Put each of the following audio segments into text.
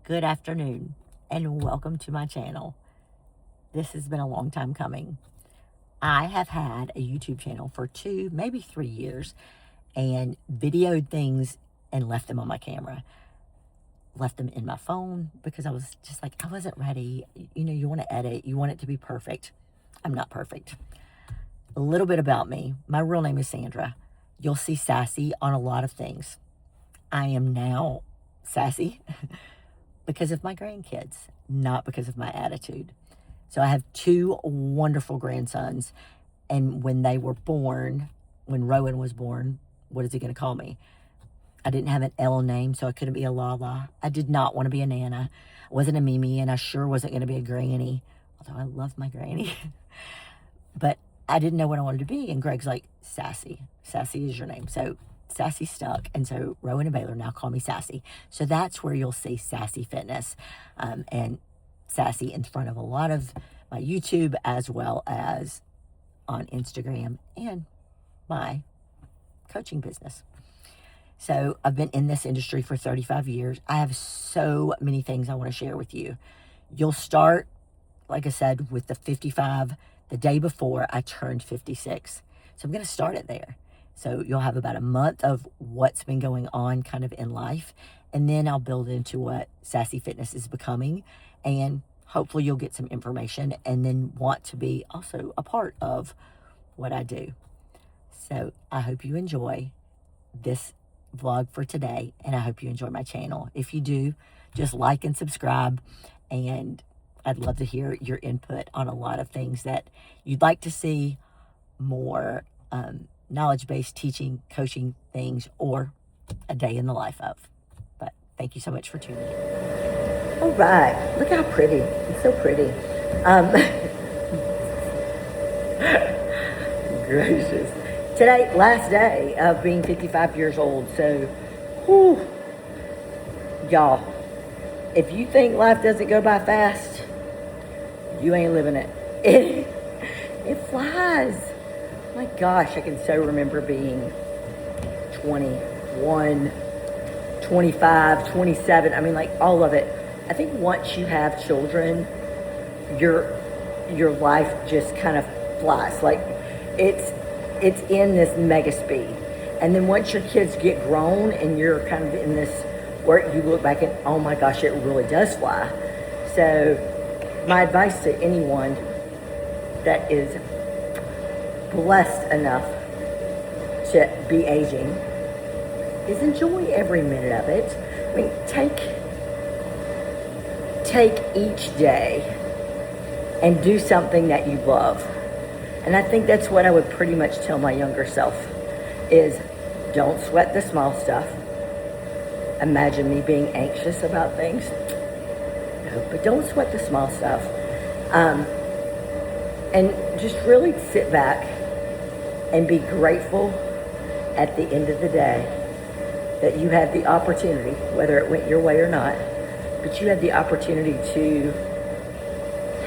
Good afternoon, and welcome to my channel. This has been a long time coming. I have had a YouTube channel for 2, maybe 3 years, and videoed things and left them on my camera. Left them in my phone because I was just like, I wasn't ready. You know, you want to edit, you want it to be perfect. I'm not perfect. A little bit about me. My real name is Sandra. You'll see sassy on a lot of things. I am now sassy because of my grandkids, not because of my attitude. So I have 2 wonderful grandsons, and when they were born, when Rowan was born, what is he going to call me? I didn't have an L name, so I couldn't be a Lala. I did not want to be a Nana. I wasn't a Mimi, and I sure wasn't going to be a Granny, although I love my Granny. But I didn't know what I wanted to be, and Greg's like, Sassy. Sassy is your name. So Sassy stuck, and so Rowan and Baylor now call me Sassy. So that's where you'll see Sassy Fitness and Sassy in front of a lot of my YouTube, as well as on Instagram and my coaching business. So I've been in this industry for 35 years. I have so many things I want to share with you. You'll start, like I said, with the 55 the day before I turned 56. So I'm going to start it there. So you'll have about a month of what's been going on kind of in life. And then I'll build into what Sassy Fitness is becoming. And hopefully you'll get some information and then want to be also a part of what I do. So I hope you enjoy this vlog for today, and I hope you enjoy my channel. If you do, just like and subscribe, and I'd love to hear your input on a lot of things that you'd like to see more knowledge-based teaching, coaching things, or a day in the life of. But thank you so much for tuning in. All right, look how pretty. It's so pretty. Gracious. Today, last day of being 55 years old. So, whew, y'all, if you think life doesn't go by fast, you ain't living it. It flies. My gosh, I can so remember being 21, 25, 27. I mean, like all of it. I think once you have children, your life just kind of flies. Like it's in this mega speed. And then once your kids get grown and you're kind of in this where you look back and, oh my gosh, it really does fly. So my advice to anyone that is blessed enough to be aging is enjoy every minute of it. I mean, take each day and do something that you love. And I think that's what I would pretty much tell my younger self is don't sweat the small stuff. Imagine me being anxious about things. No, but don't sweat the small stuff. And just really sit back and be grateful at the end of the day that you had the opportunity, whether it went your way or not, but you had the opportunity to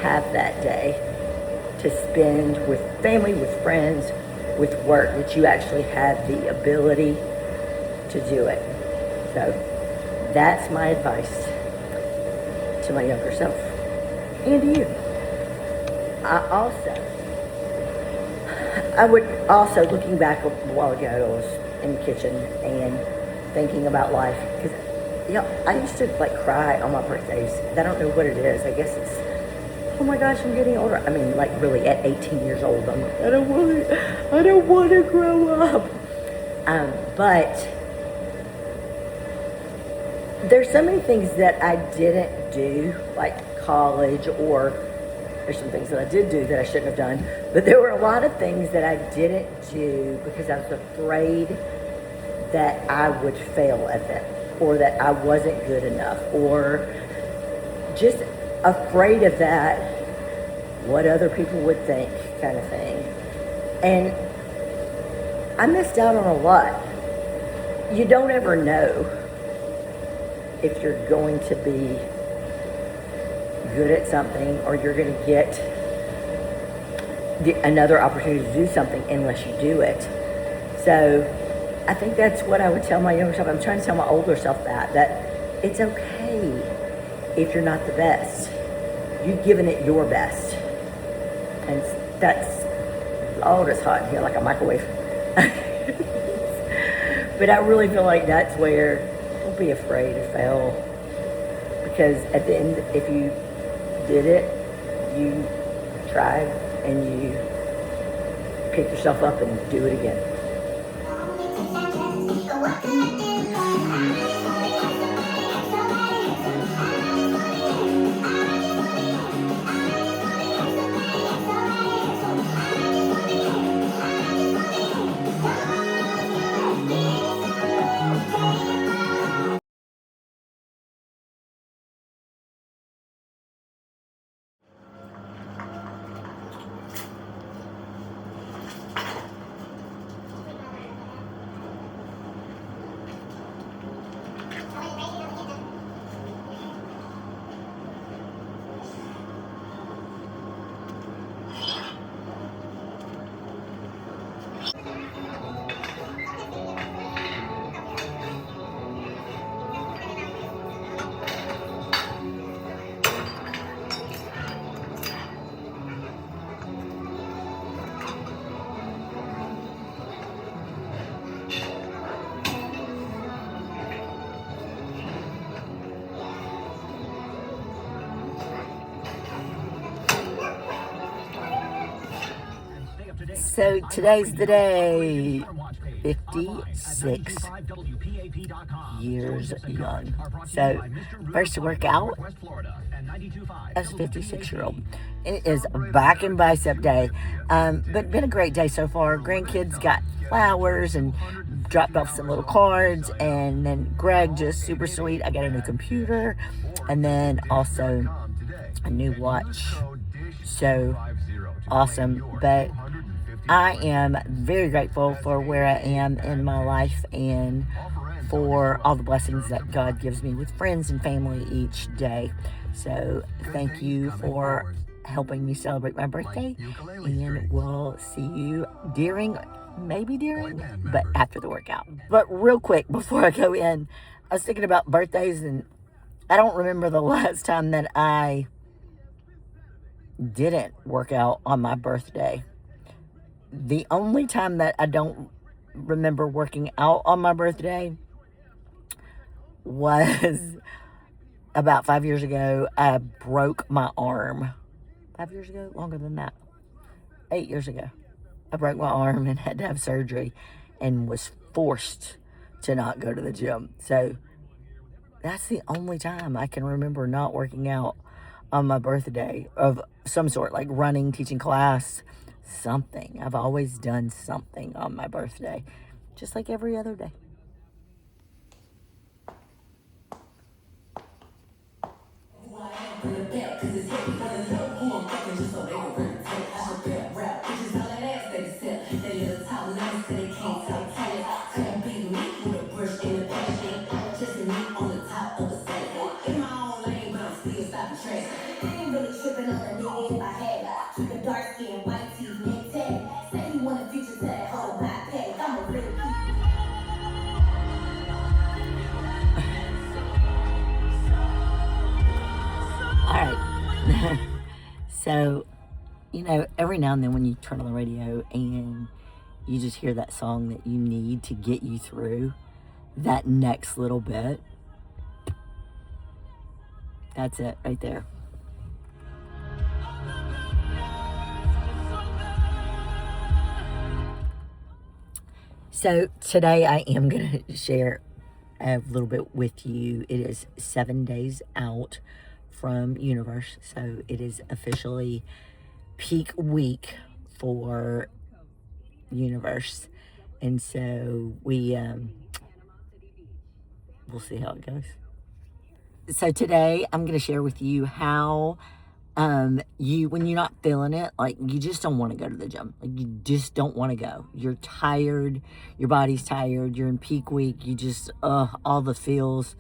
have that day to spend with family, with friends, with work, that you actually had the ability to do it. So that's my advice to my younger self and to you. I would also, looking back a while ago, I was in the kitchen and thinking about life, because I used to like cry on my birthdays. I don't know what it is. I guess it's, oh my gosh, I'm getting older. I mean, like really at 18 years old, I'm like, I don't want to grow up. But there's so many things that I didn't do, like college, or there's some things that I did do that I shouldn't have done. But there were a lot of things that I didn't do because I was afraid that I would fail at them, or that I wasn't good enough, or just afraid of that, what other people would think kind of thing. And I missed out on a lot. You don't ever know if you're going to be good at something, or you're going to get another opportunity to do something unless you do it. So I think that's what I would tell my younger self. I'm trying to tell my older self that it's okay if you're not the best. You've given it your best. And that's, oh, it's hot in here like a microwave. But I really feel like that's where, don't be afraid to fail. Because at the end, if you did it, you tried, and you pick yourself up and do it again. So today's the day. 56 years young. So first to work out as a 56-year-old. It is back in bicep day. But been a great day so far. Grandkids got flowers and dropped off some little cards, and then Greg, just super sweet, I got a new computer, and then also a new watch. So awesome. But I am very grateful for where I am in my life and for all the blessings that God gives me with friends and family each day. So thank you for helping me celebrate my birthday, and we'll see you but after the workout. But real quick, before I go in, I was thinking about birthdays, and I don't remember the last time that I didn't work out on my birthday. The only time that I don't remember working out on my birthday was about 5 years ago. I broke my arm. 5 years ago? Longer than that. 8 years ago. I broke my arm and had to have surgery and was forced to not go to the gym. So that's the only time I can remember not working out on my birthday of some sort, like running, teaching class, something. I've always done something on my birthday, just like every other day. All right. So, every now and then when you turn on the radio and you just hear that song that you need to get you through that next little bit, that's it right there. So today I am going to share a little bit with you. It is 7 days out from Universe, so it is officially peak week for Universe, and so we'll see how it goes. So today I'm going to share with you how when you're not feeling it, like you just don't want to go to the gym, like you just don't want to go, you're tired, your body's tired, you're in peak week, you just all the feels,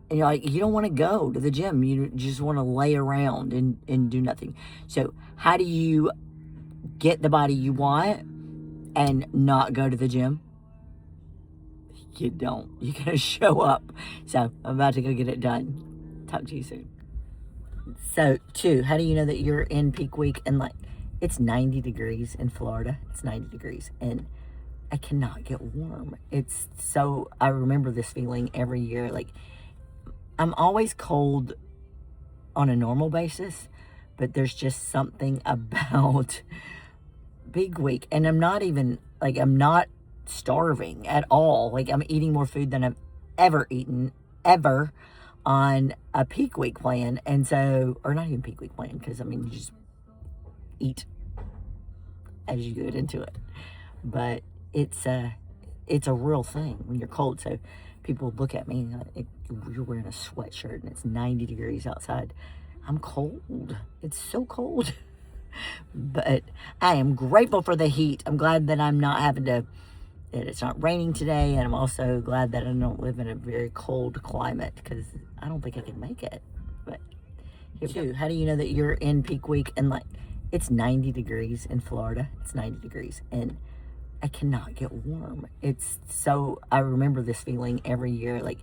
and you're like, you don't want to go to the gym, you just want to lay around and do nothing. So how do you get the body you want and not go to the gym? You don't. You're gonna show up. So I'm about to go get it done. Talk to you soon. So, two, how do you know that you're in peak week? And like, it's 90 degrees in Florida. It's 90 degrees. And I cannot get warm. It's so, I remember this feeling every year. Like, I'm always cold on a normal basis, but there's just something about peak week. And I'm not even, like, I'm not starving at all. Like, I'm eating more food than I've ever eaten, ever, on a peak week plan. And so, or not even peak week plan, because I mean, you just eat as you get into it. But it's a real thing when you're cold. So people look at me like, you're wearing a sweatshirt and it's 90 degrees outside. I'm cold. It's so cold. But I am grateful for the heat. I'm glad that I'm not having to, that it's not raining today. And I'm also glad that I don't live in a very cold climate, because I don't think I can make it. But here we go. How do you know that you're in peak week? And like, it's 90 degrees in Florida. It's 90 degrees. And I cannot get warm. It's so, I remember this feeling every year. Like,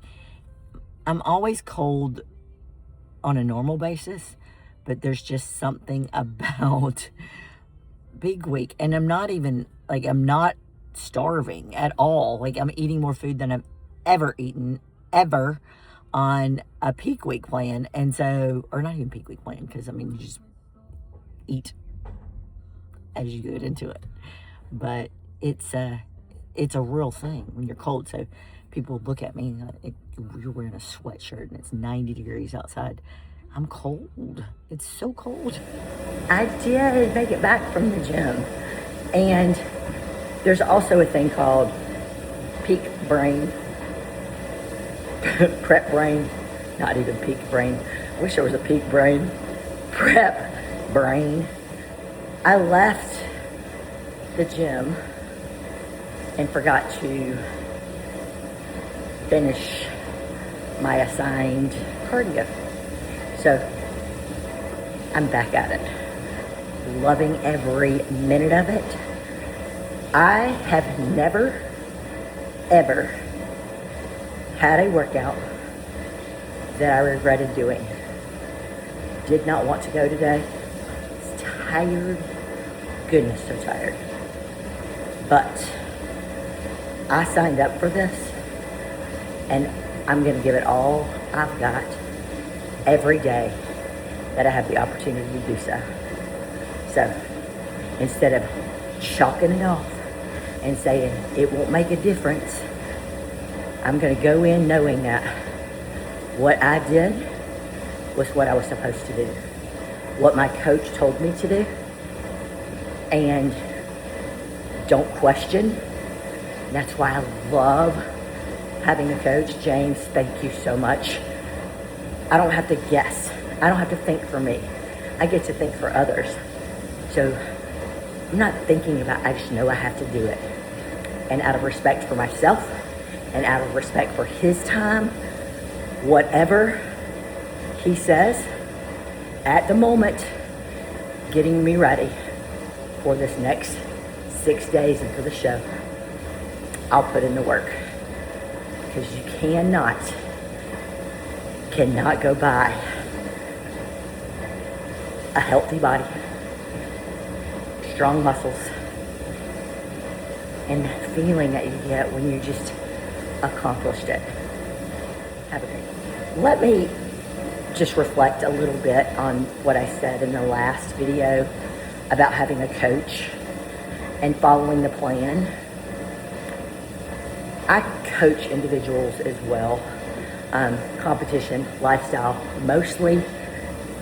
I'm always cold on a normal basis, but there's just something about peak week. And I'm not even, like, I'm not starving at all. Like, I'm eating more food than I've ever eaten, ever, on a peak week plan. And so, or not even peak week plan, because I mean, you just eat as you get into it. But it's a real thing when you're cold. So people look at me like, you're wearing a sweatshirt and it's 90 degrees outside. I'm cold. It's so cold. I did make it back from the gym. And there's also a thing called peak brain, prep brain, not even peak brain. I wish there was a peak brain, prep brain. I left the gym and forgot to finish my assigned cardio. So I'm back at it, loving every minute of it. I have never, ever had a workout that I regretted doing. Did not want to go today. Was tired. Goodness, so tired. But I signed up for this, and I'm going to give it all I've got every day that I have the opportunity to do so. So instead of chalking it off and saying it won't make a difference, I'm going to go in knowing that what I did was what I was supposed to do, what my coach told me to do, and don't question. That's why I love having a coach. James, thank you so much. I don't have to guess. I don't have to think for me. I get to think for others. So I'm not thinking about, I just know I have to do it. And out of respect for myself and out of respect for his time, whatever he says at the moment, getting me ready for this next 6 days and for the show, I'll put in the work. Because you cannot go by a healthy body, strong muscles, and that feeling that you get when you just accomplished it. Have a great day. Let me just reflect a little bit on what I said in the last video about having a coach and following the plan. I coach individuals as well, competition, lifestyle, mostly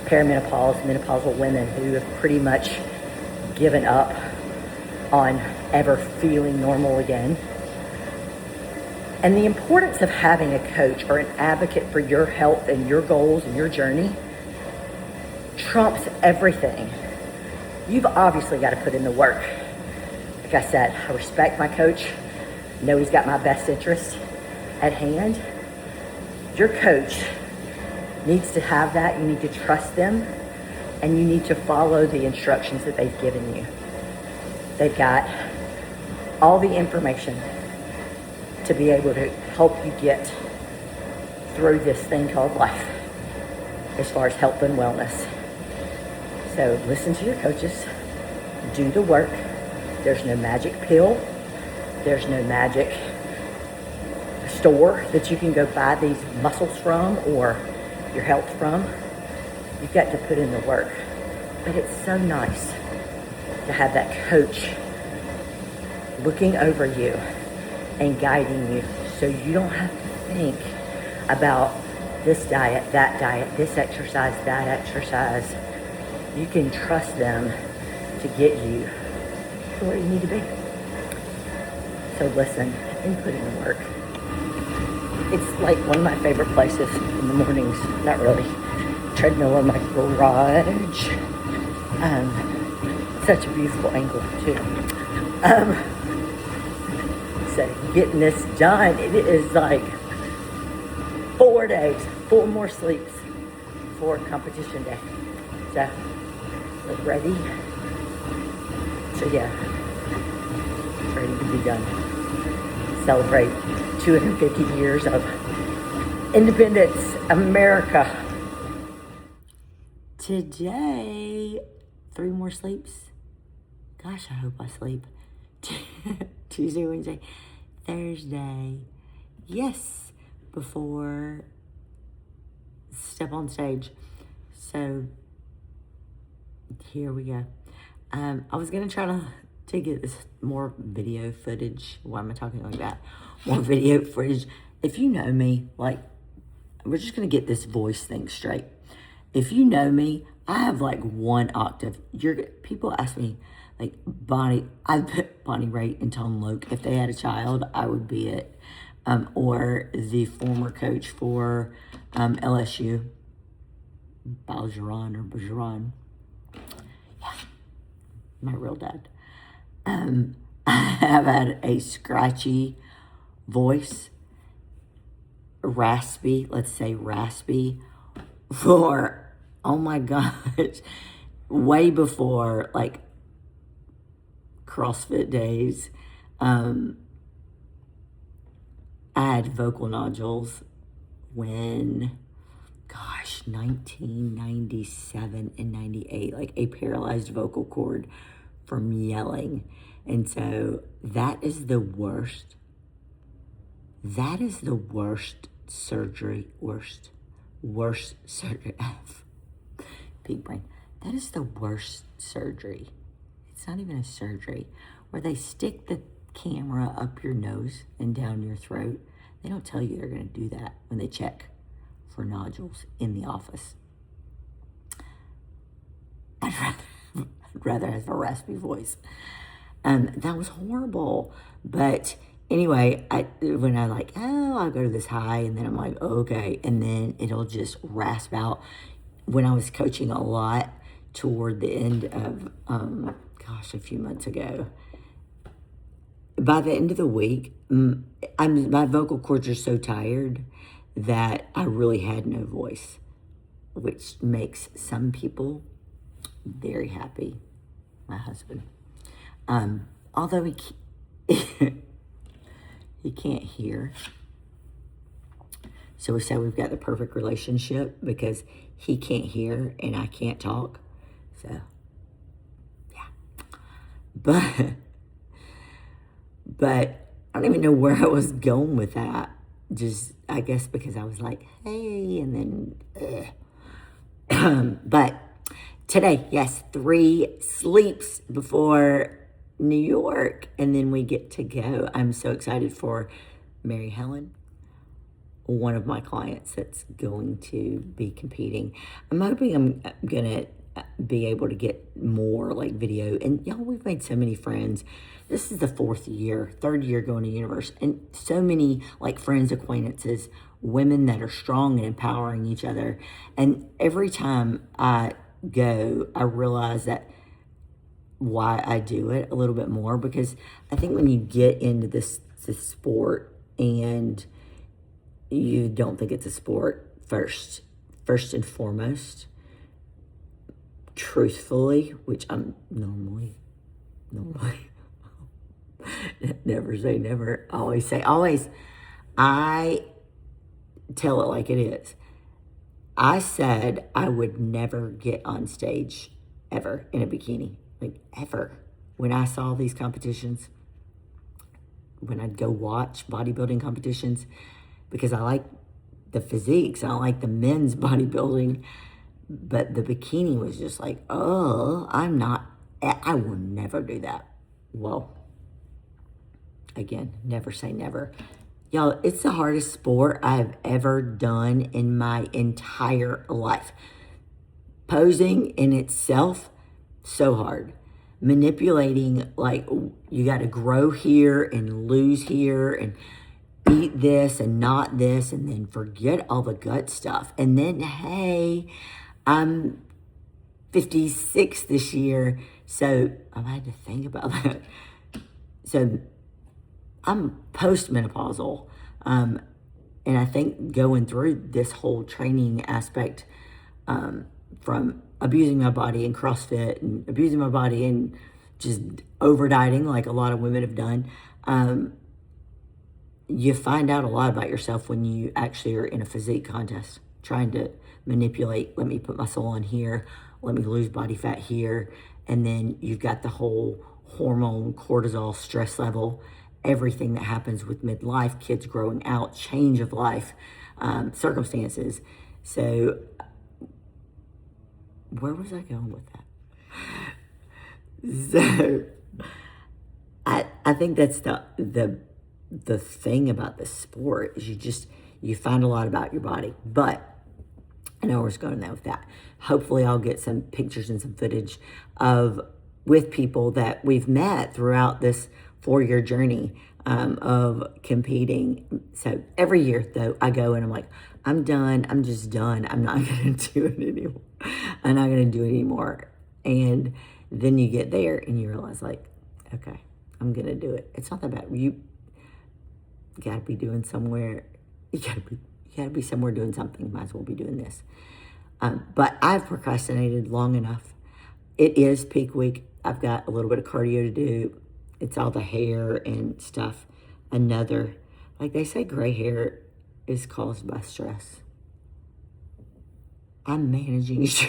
perimenopause, menopausal women who have pretty much given up on ever feeling normal again. And the importance of having a coach or an advocate for your health and your goals and your journey trumps everything. You've obviously got to put in the work. Like I said, I respect my coach. Know he's got my best interest at hand. Your coach needs to have that. You need to trust them, and you need to follow the instructions that they've given you. They've got all the information to be able to help you get through this thing called life. as far as health and wellness. So listen to your coaches, do the work. There's no magic pill. There's no magic store that you can go buy these muscles from or your health from. You've got to put in the work. But it's so nice to have that coach looking over you and guiding you, so you don't have to think about this diet, this exercise, that exercise. You can trust them to get you to where you need to be. So listen and put in the work. It's like one of my favorite places in the mornings. Not really. Treadmill in my garage. Such a beautiful angle too. So getting this done, it is like 4 days, 4 more sleeps for competition day. So we're ready. So yeah, ready to be done. Celebrate 250 years of independence, America. Today, 3 more sleeps. Gosh, I hope I sleep. Tuesday, Wednesday, Thursday. Yes, before step on stage. So here we go. I was gonna try to get this more video footage. Why am I talking like that? More video footage. If you know me, like, we're just gonna get this voice thing straight. If you know me, I have like 1 octave. People ask me, like, I put Bonnie Raitt and Tom Loke. If they had a child, I would be it. Or the former coach for LSU, Bergeron. Yeah, my real dad. I have had a scratchy voice, raspy, let's say raspy, for, oh my gosh, way before, like, CrossFit days. I had vocal nodules when, gosh, 1997 and 98, like a paralyzed vocal cord from yelling. And so that is the worst. That is the worst surgery, worst surgery. Big brain. That is the worst surgery. It's not even a surgery, where they stick the camera up your nose and down your throat. They don't tell you they're going to do that when they check for nodules in the office. I'd rather have a raspy voice. That was horrible. But anyway, when I like, I'll go to this high, and then I'm like, oh, okay. And then it'll just rasp out. When I was coaching a lot toward the end of, a few months ago, by the end of the week, my vocal cords are so tired that I really had no voice, which makes some people very happy. My husband. Although he can't hear. So we say we've got the perfect relationship because he can't hear and I can't talk. So, yeah. But I don't even know where I was going with that. Just, I guess because I was like, hey, and then, but today, yes, 3 sleeps before New York, and then we get to go. I'm so excited for Mary Helen, one of my clients that's going to be competing. I'm hoping I'm gonna be able to get more like video. And y'all, we've made so many friends. This is the 3rd year going to university, and so many like friends, acquaintances, women that are strong and empowering each other. And every time I go, I realize that why I do it a little bit more, because I think when you get into this sport and you don't think it's a sport first and foremost, truthfully, which I'm normally never say never, always say always, I tell it like it is. I said I would never get on stage ever in a bikini, like ever. When I saw these competitions, when I'd go watch bodybuilding competitions, because I like the physiques, I like the men's bodybuilding, but the bikini was just like, oh, I will never do that. Well, again, never say never. Y'all, it's the hardest sport I've ever done in my entire life. Posing in itself, so hard. Manipulating, like, you got to grow here and lose here and eat this and not this and then forget all the gut stuff. And then, hey, I'm 56 this year, so I had to think about that. So I'm post-menopausal, and I think going through this whole training aspect, from abusing my body in CrossFit and abusing my body and just over dieting like a lot of women have done, you find out a lot about yourself when you actually are in a physique contest, trying to manipulate, let me put muscle on here, let me lose body fat here, and then you've got the whole hormone, cortisol, stress level, everything that happens with midlife, kids growing out, change of life, circumstances. So where was I going with that? So I think that's the thing about the sport is you find a lot about your body. But I know where it's going now with that. Hopefully I'll get some pictures and some footage with people that we've met throughout this 4-year journey of competing. So every year though, I go and I'm like, I'm done. I'm just done. I'm not going to do it anymore. I'm not going to do it anymore. And then you get there and you realize like, okay, I'm going to do it. It's not that bad. You got to be doing somewhere. You got to be somewhere doing something. Might as well be doing this. But I've procrastinated long enough. It is peak week. I've got a little bit of cardio to do. It's all the hair and stuff. Like they say, gray hair is caused by stress. I'm managing stress.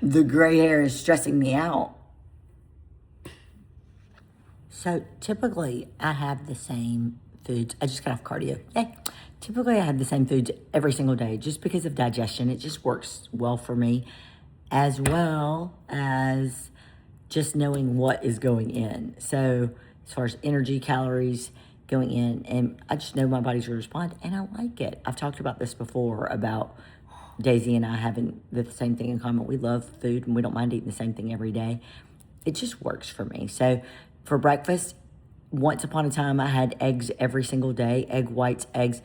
The gray hair is stressing me out. So typically I have the same foods. I just got off cardio. Yay. Typically I have the same foods every single day just because of digestion. It just works well for me, as well as just knowing what is going in. So as far as energy, calories going in, and I just know my body's going to respond, and I like it. I've talked about this before about Daisy and I having the same thing in common. We love food and we don't mind eating the same thing every day. It just works for me. So for breakfast, once upon a time, I had eggs every single day, egg whites, eggs,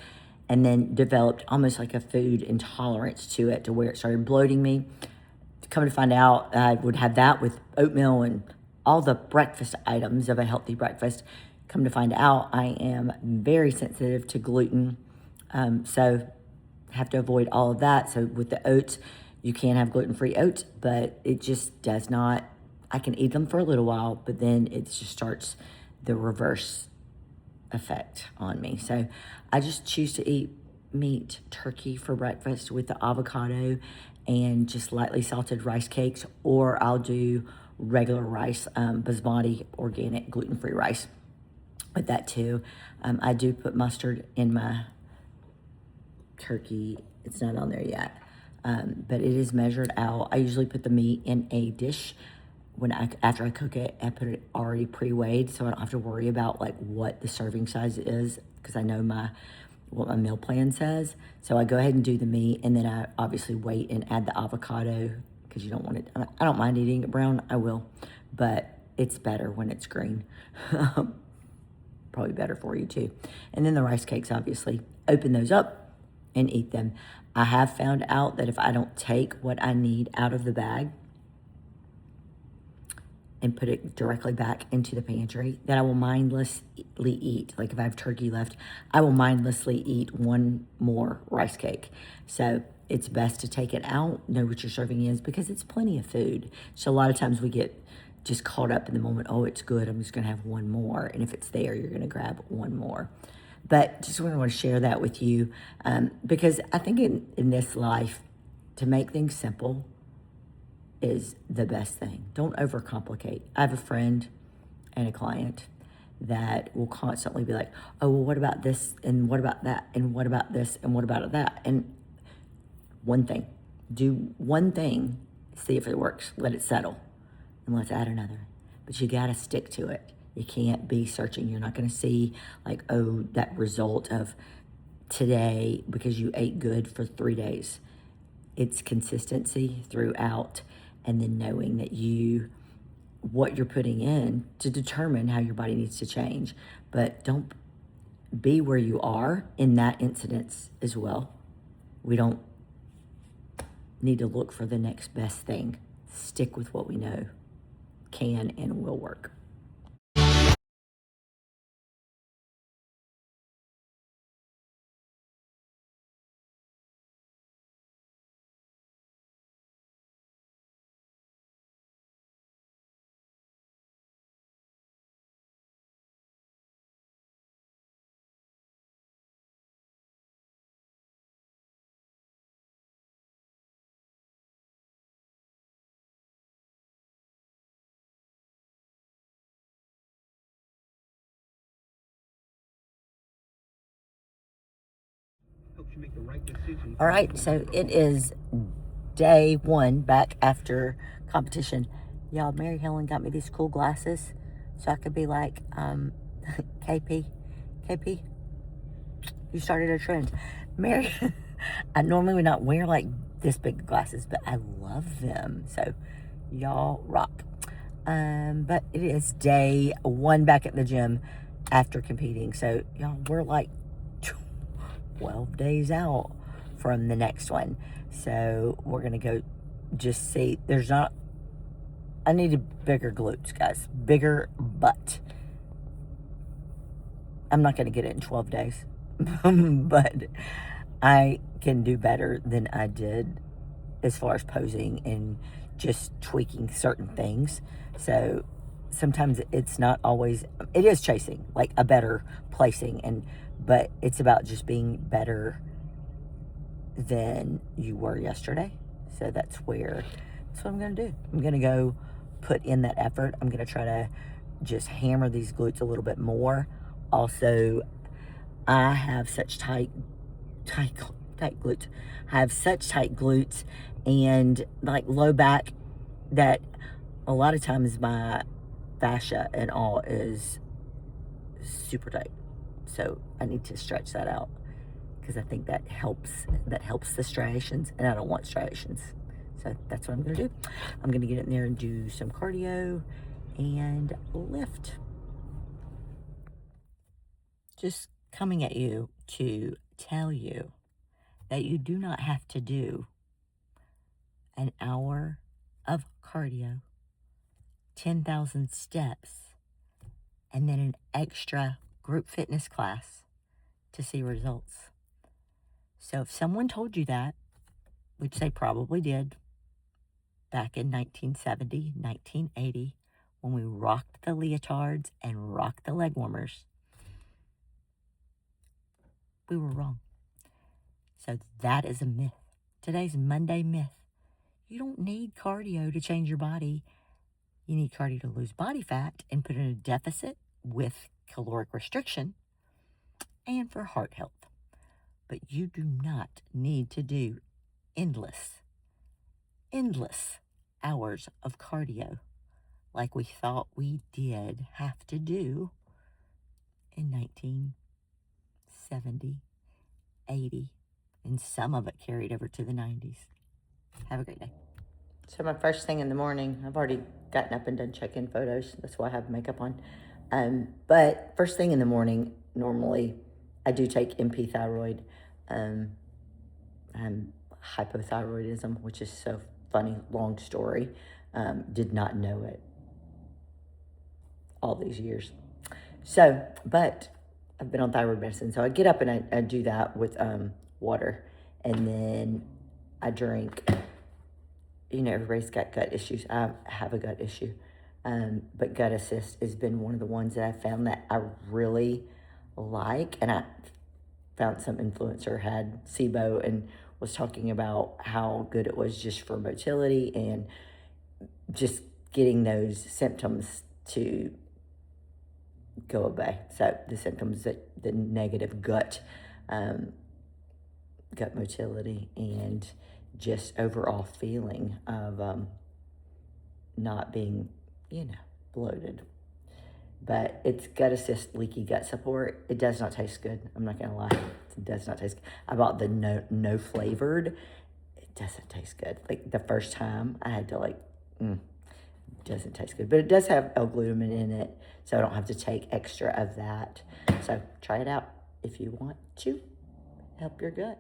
and then developed almost like a food intolerance to it, to where it started bloating me. Come to find out, I would have that with oatmeal and all the breakfast items of a healthy breakfast. Come to find out, I am very sensitive to gluten, so have to avoid all of that. So with the oats, you can have gluten-free oats, but it just does not. I can eat them for a little while, but then it just starts the reverse effect on me. So I just choose to eat meat, turkey for breakfast with the avocado and just lightly salted rice cakes, or I'll do regular rice, basmati, organic, gluten-free rice with that too. I do put mustard in my turkey. It's not on there yet, but it is measured out. I usually put the meat in a dish. After I cook it, I put it already pre-weighed, so I don't have to worry about like what the serving size is, because I know what my meal plan says. So I go ahead and do the meat, and then I obviously wait and add the avocado, because you don't want it. I don't mind eating it brown. I will, but it's better when it's green. Probably better for you too. And then the rice cakes, obviously, open those up and eat them. I have found out that if I don't take what I need out of the bag and put it directly back into the pantry, that I will mindlessly eat. Like if I have turkey left, I will mindlessly eat one more rice cake. So it's best to take it out, know what your serving is, because it's plenty of food. So a lot of times we get just caught up in the moment. Oh, it's good, I'm just gonna have one more. And if it's there, you're gonna grab one more. But just want to share that with you because I think in this life, to make things simple is the best thing. Don't overcomplicate. I have a friend and a client that will constantly be like, oh, well, what about this? And what about that? And what about this? And what about that? And one thing, do one thing, see if it works, let it settle, and let's add another. But you got to stick to it. You can't be searching. You're not going to see like, oh, that result of today because you ate good for 3 days. It's consistency throughout, and then knowing that what you're putting in to determine how your body needs to change. But don't be where you are in that incidence as well. We don't need to look for the next best thing. Stick with what we know can and will work. Helps you make the right decision. All right, so it is day one back after competition. Y'all, Mary Helen got me these cool glasses so I could be like KP, you started a trend. Mary, I normally would not wear like this big glasses, but I love them. So y'all rock. But it is day one back at the gym after competing. So y'all, we're like 12 days out from the next one. So we're going to go just see. I needed bigger glutes, guys. Bigger butt. I'm not going to get it in 12 days. But I can do better than I did as far as posing and just tweaking certain things. So sometimes it's not always, it is chasing like a better placing, but it's about just being better than you were yesterday. So that's what I'm going to do. I'm going to go put in that effort. I'm going to try to just hammer these glutes a little bit more. Also, I have such tight glutes. I have such tight glutes and like low back that a lot of times my fascia and all is super tight. So I need to stretch that out because I think that helps the striations, and I don't want striations. So that's what I'm going to do. I'm going to get in there and do some cardio and lift. Just coming at you to tell you that you do not have to do an hour of cardio, 10,000 steps, and then an extra group fitness class to see results. So if someone told you that, which they probably did back in 1970, 1980, when we rocked the leotards and rocked the leg warmers, we were wrong. So that is a myth. Today's Monday myth. You don't need cardio to change your body. You need cardio to lose body fat and put in a deficit with caloric restriction and for heart health. But you do not need to do endless hours of cardio like we thought we did have to do in 1970, 80, and some of it carried over to the 90s. Have a great day. So my first thing in the morning, I've already gotten up and done check-in photos. That's why I have makeup on. But first thing in the morning, normally I do take MP thyroid. I'm hypothyroidism, which is so funny, long story. Did not know it all these years. So, but I've been on thyroid medicine. So I get up and I do that with water. And then I drink, everybody's got gut issues. I have a gut issue. But Gut Assist has been one of the ones that I found that I really like. And I found some influencer had SIBO and was talking about how good it was just for motility and just getting those symptoms to go away. So the symptoms, that the negative gut motility, and just overall feeling of not being, bloated. But it's gut assist leaky gut support. It does not taste good. I'm not gonna lie. It does not taste good. I bought the no flavored. It doesn't taste good. Like the first time I had to it doesn't taste good. But it does have L-glutamine in it, so I don't have to take extra of that. So try it out if you want to help your gut.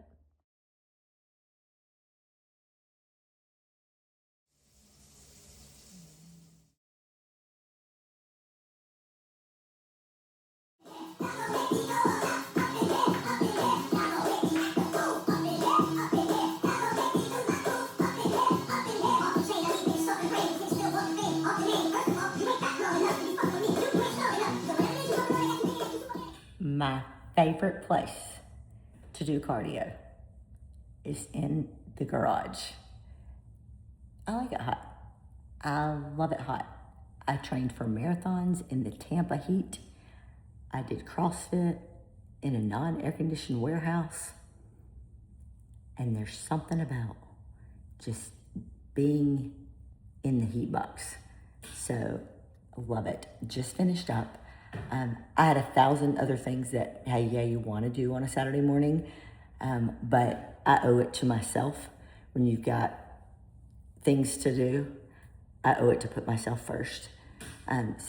My favorite place to do cardio is in the garage. I like it hot. I love it hot. I trained for marathons in the Tampa heat. I did CrossFit in a non-air conditioned warehouse. And there's something about just being in the heat box. So I love it. Just finished up. I had 1,000 other things that, hey, yeah, you want to do on a Saturday morning. But I owe it to myself. When you've got things to do, I owe it to put myself first.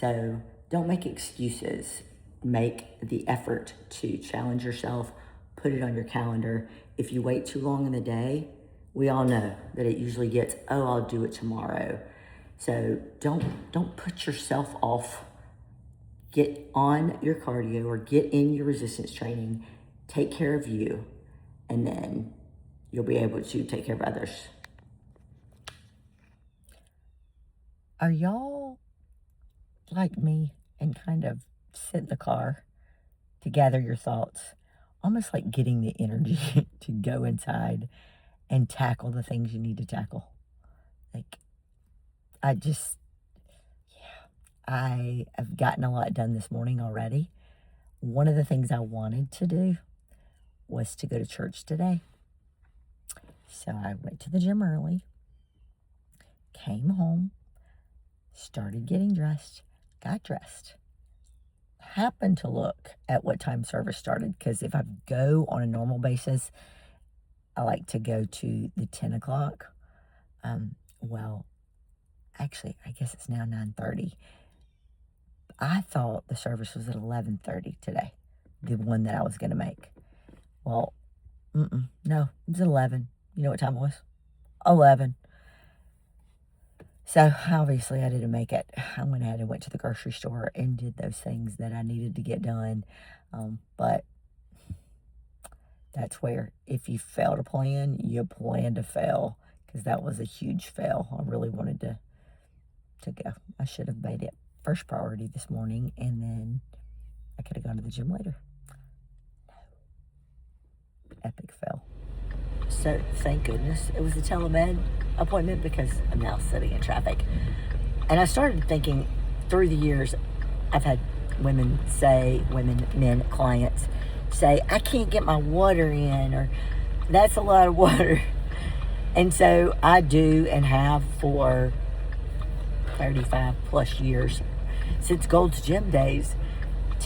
So don't make excuses. Make the effort to challenge yourself. Put it on your calendar. If you wait too long in the day, we all know that it usually gets, oh, I'll do it tomorrow. So don't put yourself off. Get on your cardio or get in your resistance training. Take care of you, and then you'll be able to take care of others. Are y'all like me and kind of sit in the car to gather your thoughts, almost like getting the energy to go inside and tackle the things you need to tackle? Like, I have gotten a lot done this morning already. One of the things I wanted to do was to go to church today. So I went to the gym early, came home, started getting dressed, got dressed. Happened to look at what time service started, because if I go on a normal basis, I like to go to the 10 o'clock. Well, actually, I guess it's now 9:30. I thought the service was at 11:30 today, the one that I was going to make. Well, no, it was 11. You know what time it was? 11. So obviously I didn't make it. I went ahead and went to the grocery store and did those things that I needed to get done. But that's where, if you fail to plan, you plan to fail, because that was a huge fail. I really wanted to go. I should have made it first priority this morning, and then I could have gone to the gym later. No. Epic fail. So thank goodness it was a telemed appointment, because I'm now sitting in traffic. And I started thinking, through the years, I've had men, clients say, I can't get my water in, or that's a lot of water. And so I do, and have for 35 plus years, since Gold's Gym days,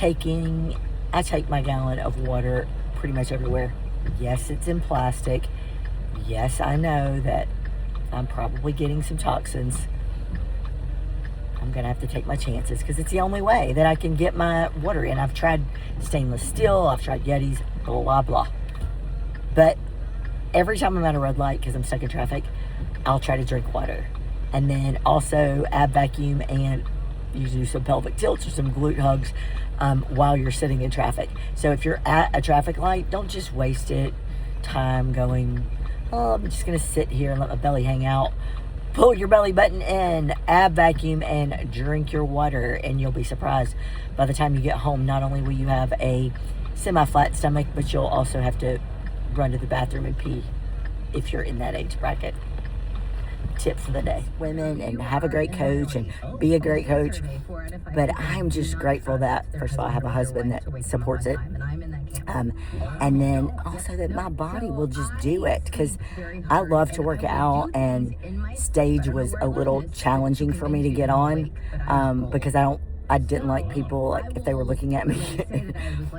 I take my gallon of water pretty much everywhere. Yes, it's in plastic. Yes, I know that I'm probably getting some toxins. I'm going to have to take my chances, because it's the only way that I can get my water in. I've tried stainless steel, I've tried Yetis, blah, blah, blah. But every time I'm at a red light, because I'm stuck in traffic, I'll try to drink water. And then also ab vacuum, and you do some pelvic tilts or some glute hugs while you're sitting in traffic. So if you're at a traffic light, don't just waste time going, oh, I'm just going to sit here and let my belly hang out. pull your belly button in, ab vacuum, and drink your water. And you'll be surprised by the time you get home, not only will you have a semi-flat stomach, but you'll also have to run to the bathroom and pee if you're in that age bracket. Tip for the day. Women, and have a great coach and be a great coach. But I'm just grateful that, first of all, I have a husband that supports it. And then also that my body will just do it, because I love to work out, and stage was a little challenging for me to get on, because I didn't like people, like, if they were looking at me,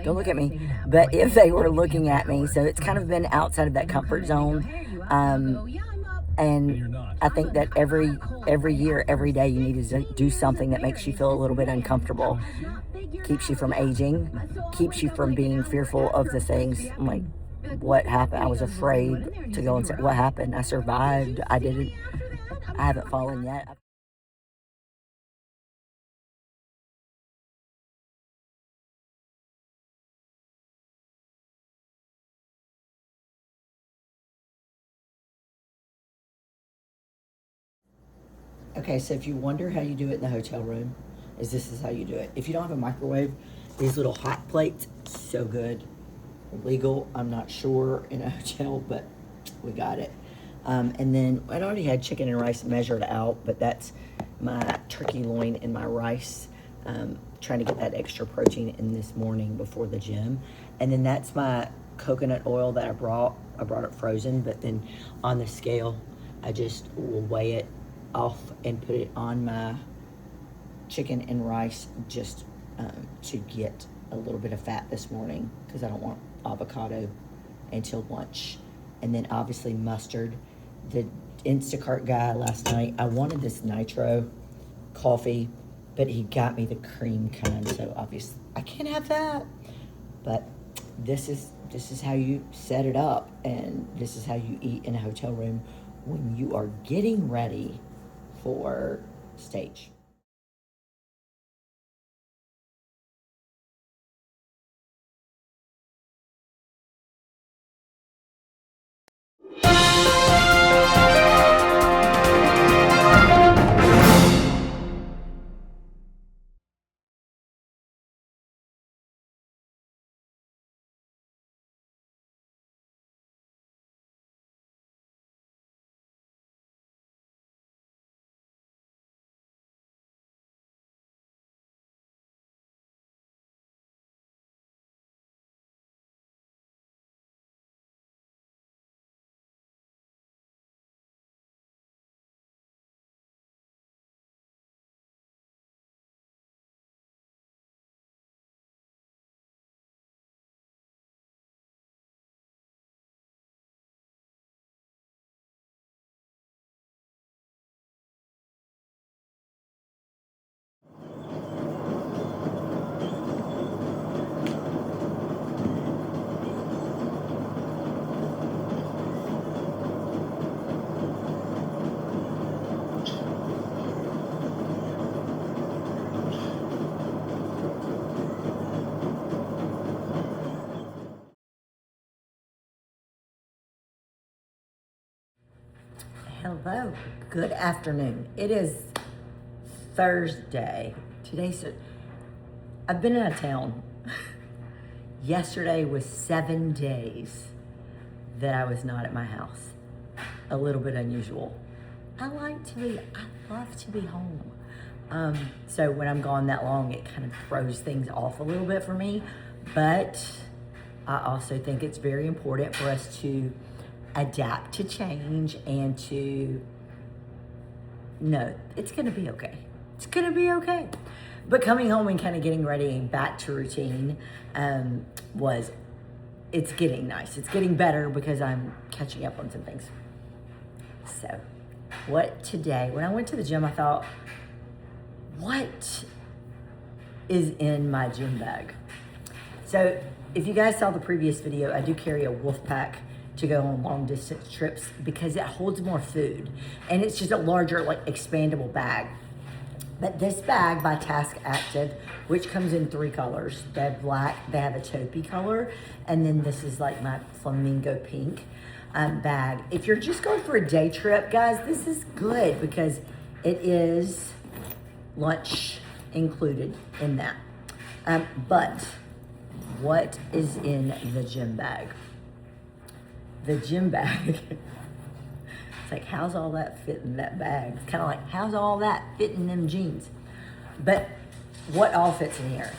don't look at me, but if they were looking at me, so it's kind of been outside of that comfort zone. And I think that every year, every day, you need to do something that makes you feel a little bit uncomfortable. Keeps you from aging, keeps you from being fearful of the things. I'm like, what happened? I was afraid to go and say, what happened? I survived. I didn't. I haven't fallen yet. Okay, so if you wonder how you do it in the hotel room, this is how you do it. If you don't have a microwave, these little hot plates, so good. Legal, I'm not sure in a hotel, but we got it. And then I'd already had chicken and rice measured out, but that's my turkey loin and my rice. Trying to get that extra protein in this morning before the gym. And then that's my coconut oil that I brought. I brought it frozen, but then on the scale, I just will weigh it off and put it on my chicken and rice, just to get a little bit of fat this morning, because I don't want avocado until lunch. And then obviously mustard. The Instacart guy last night, I wanted this nitro coffee, but he got me the cream kind, so obviously I can't have that. But this is how you set it up, and this is how you eat in a hotel room when you are getting ready for stage. Hello, good afternoon. It is Thursday. I've been out of town. Yesterday was 7 days that I was not at my house. A little bit unusual. I love to be home. So when I'm gone that long, it kind of throws things off a little bit for me. But I also think it's very important for us to adapt to change and to know it's going to be okay. It's going to be okay. But coming home and kind of getting ready and back to routine it's getting nice. It's getting better because I'm catching up on some things. So when I went to the gym, I thought, what is in my gym bag? So if you guys saw the previous video, I do carry a wolf pack to go on long distance trips because it holds more food, and it's just a larger, like, expandable bag. But this bag by Task Active, which comes in 3 colors, they have black, they have a taupey color, and then this is like my flamingo pink. bag. If you're just going for a day trip, guys, this is good because it is lunch included in that. But what is in the gym bag? The gym bag, it's like, how's all that fit in that bag? It's kind of like, how's all that fit in them jeans? But what all fits in here?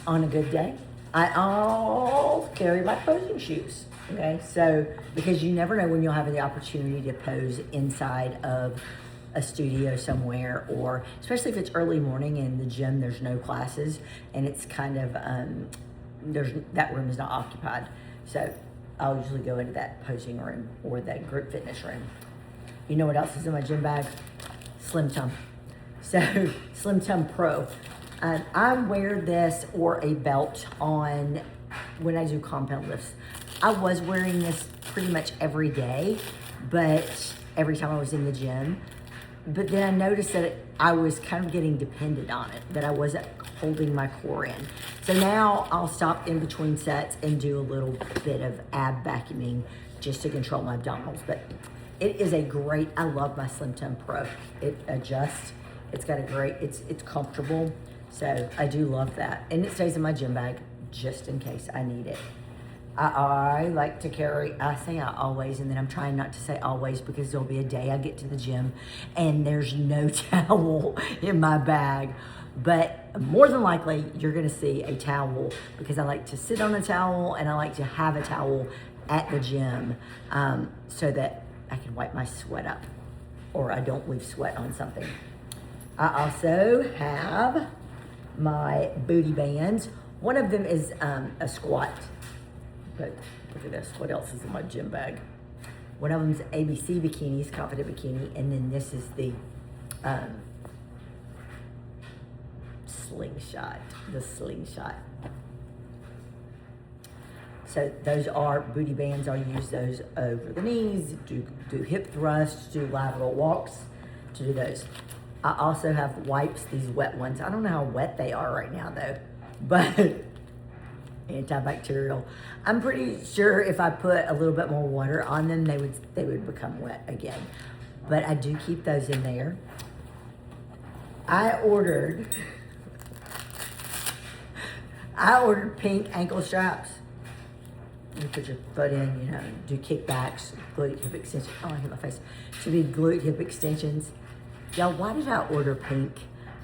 On a good day, I'll carry my posing shoes. Okay, so because you never know when you'll have the opportunity to pose inside of a studio somewhere, or especially if it's early morning in the gym, there's no classes and it's kind of that room is not occupied. So I'll usually go into that posing room or that group fitness room. You know what else is in my gym bag? Slim Tum. So Slim Tum Pro. I wear this or a belt on when I do compound lifts. I was wearing this pretty much every day, but every time I was in the gym. But then I noticed that I was kind of getting dependent on it, that I wasn't holding my core in. So now I'll stop in between sets and do a little bit of ab vacuuming just to control my abdominals. But it is a great, I love my Slim Tum Pro. It adjusts, it's got a great, it's comfortable. So I do love that. And it stays in my gym bag just in case I need it. I like to carry, I say I always, and then I'm trying not to say always because there'll be a day I get to the gym and there's no towel in my bag. But more than likely, you're gonna see a towel because I like to sit on a towel and I like to have a towel at the gym so that I can wipe my sweat up or I don't leave sweat on something. I also have my booty bands. One of them is a squat. But look at this, what else is in my gym bag? One of them's ABC bikinis, confident bikini, and then this is the slingshot, the slingshot. So those are booty bands. I'll use those over the knees, do hip thrusts, do lateral walks, to do those. I also have wipes, these wet ones. I don't know how wet they are right now though, but antibacterial. I'm pretty sure if I put a little bit more water on them, they would become wet again. But I do keep those in there. I ordered pink ankle straps. You put your foot in, you know, do kickbacks, glute hip extensions. Oh, I hit my face. To be glute hip extensions. Y'all, why did I order pink?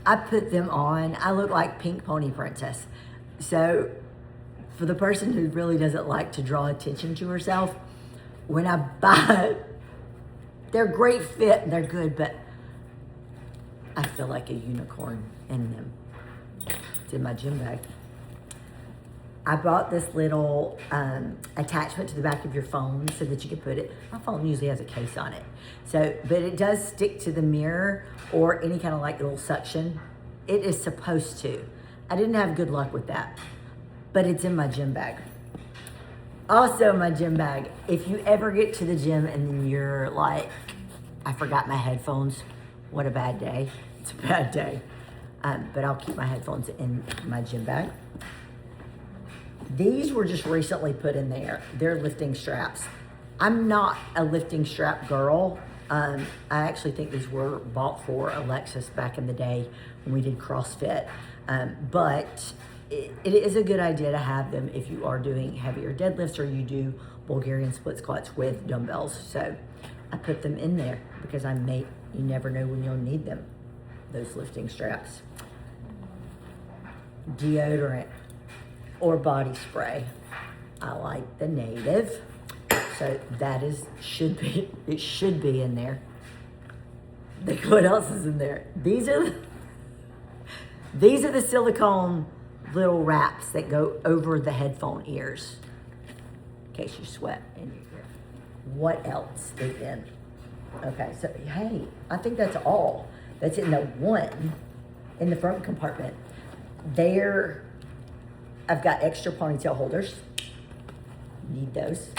I put them on. I look like Pink Pony Princess. So for the person who really doesn't like to draw attention to herself, when I buy it, they're great fit and they're good, but I feel like a unicorn in them. It's in my gym bag. I bought this little attachment to the back of your phone so that you can put it. My phone usually has a case on it. So, but it does stick to the mirror or any kind of like little suction. It is supposed to. I didn't have good luck with that, but it's in my gym bag. Also my gym bag, if you ever get to the gym and then you're like, I forgot my headphones, what a bad day. It's a bad day. But I'll keep my headphones in my gym bag. These were just recently put in there. They're lifting straps. I'm not a lifting strap girl. I actually think these were bought for Alexis back in the day when we did CrossFit. But it is a good idea to have them if you are doing heavier deadlifts or you do Bulgarian split squats with dumbbells. So I put them in there because you never know when you'll need them, those lifting straps. Deodorant or body spray. I like the Native. So that should be in there. Look what else is in there. These are the silicone little wraps that go over the headphone ears in case you sweat in your ear. What else is in? Okay, so hey, I think that's all that's in the one in the front compartment. There, I've got extra ponytail holders. Need those.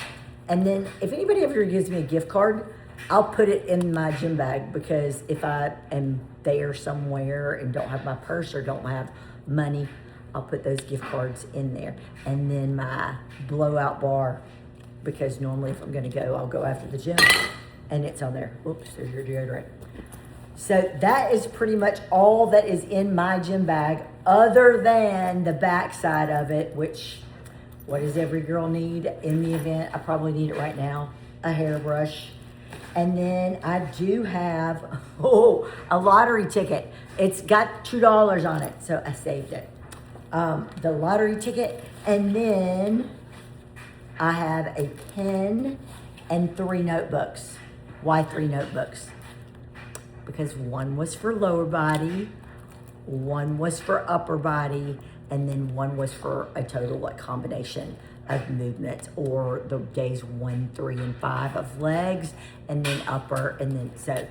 And then if anybody ever gives me a gift card, I'll put it in my gym bag because if I am there somewhere and don't have my purse or don't have money, I'll put those gift cards in there. And then my blowout bar because normally if I'm gonna go, I'll go after the gym, and it's on there. Oops, there's your deodorant. So that is pretty much all that is in my gym bag, other than the back side of it, which, what does every girl need in the event? I probably need it right now. A hairbrush. And then I do have, a lottery ticket. It's got $2 on it, so I saved it. The lottery ticket, and then I have a pen and 3 notebooks. Why 3 notebooks? Because one was for lower body, one was for upper body, and then one was for a total like combination of movements, or the days 1, 3, and 5 of legs, and then upper, and then so,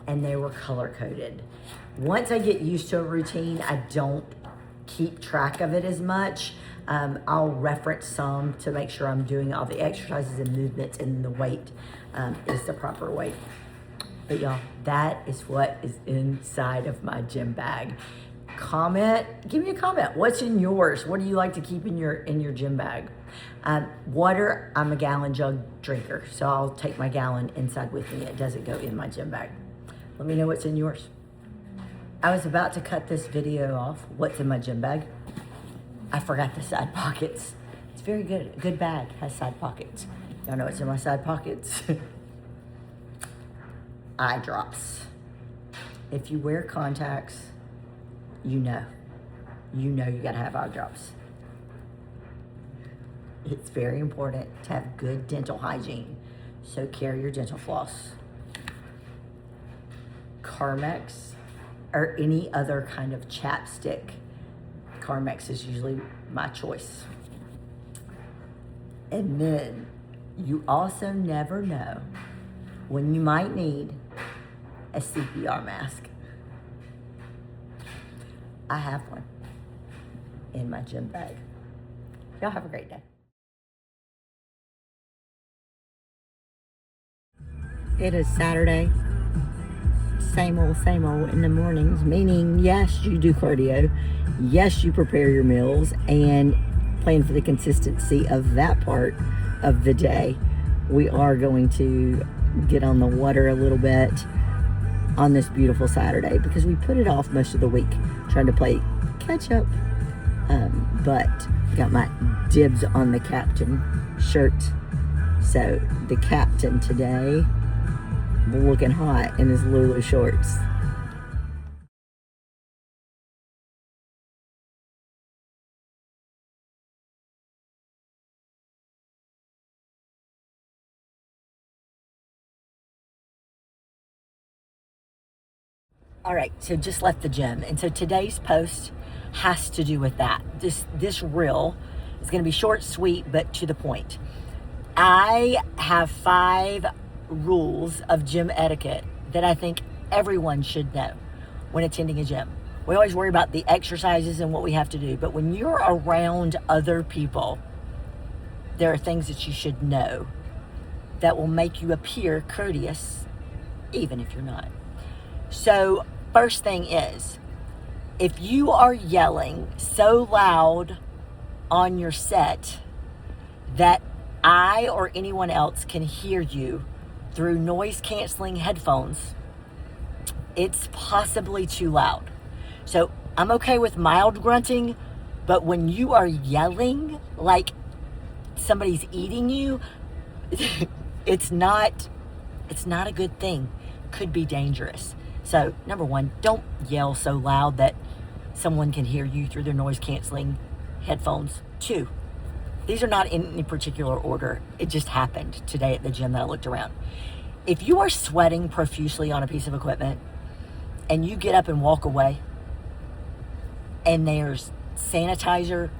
and they were color coded. Once I get used to a routine, I don't keep track of it as much. I'll reference some to make sure I'm doing all the exercises and movements, and the weight is the proper weight. But y'all, that is what is inside of my gym bag. Comment, give me a comment. What's in yours? What do you like to keep in your gym bag? Water, I'm a gallon jug drinker, so I'll take my gallon inside with me. It doesn't go in my gym bag. Let me know what's in yours. I was about to cut this video off. What's in my gym bag? I forgot the side pockets. It's very good. A good bag has side pockets. Y'all know what's in my side pockets? Eye drops. If you wear contacts, you know you gotta have eye drops. It's very important to have good dental hygiene, so carry your dental floss. Carmex or any other kind of chapstick. Carmex is usually my choice. And then you also never know when you might need a CPR mask. I have one in my gym bag. Y'all have a great day. It is Saturday. Same old in the mornings, meaning yes, you do cardio, yes, you prepare your meals, and plan for the consistency of that part of the day. We are going to get on the water a little bit on this beautiful Saturday because we put it off most of the week trying to play catch up. But got my dibs on the captain shirt. So the captain today looking hot in his Lulu shorts. All right, so just left the gym. And so today's post has to do with that. This reel is going to be short, sweet, but to the point. I have 5 rules of gym etiquette that I think everyone should know when attending a gym. We always worry about the exercises and what we have to do, but when you're around other people, there are things that you should know that will make you appear courteous, even if you're not. So, first thing is, if you are yelling so loud on your set that I or anyone else can hear you through noise-canceling headphones, it's possibly too loud. So, I'm okay with mild grunting, but when you are yelling like somebody's eating you, it's not a good thing. Could be dangerous. So, number 1, don't yell so loud that someone can hear you through their noise-canceling headphones. 2, these are not in any particular order. It just happened today at the gym that I looked around. If you are sweating profusely on a piece of equipment and you get up and walk away and there's sanitizer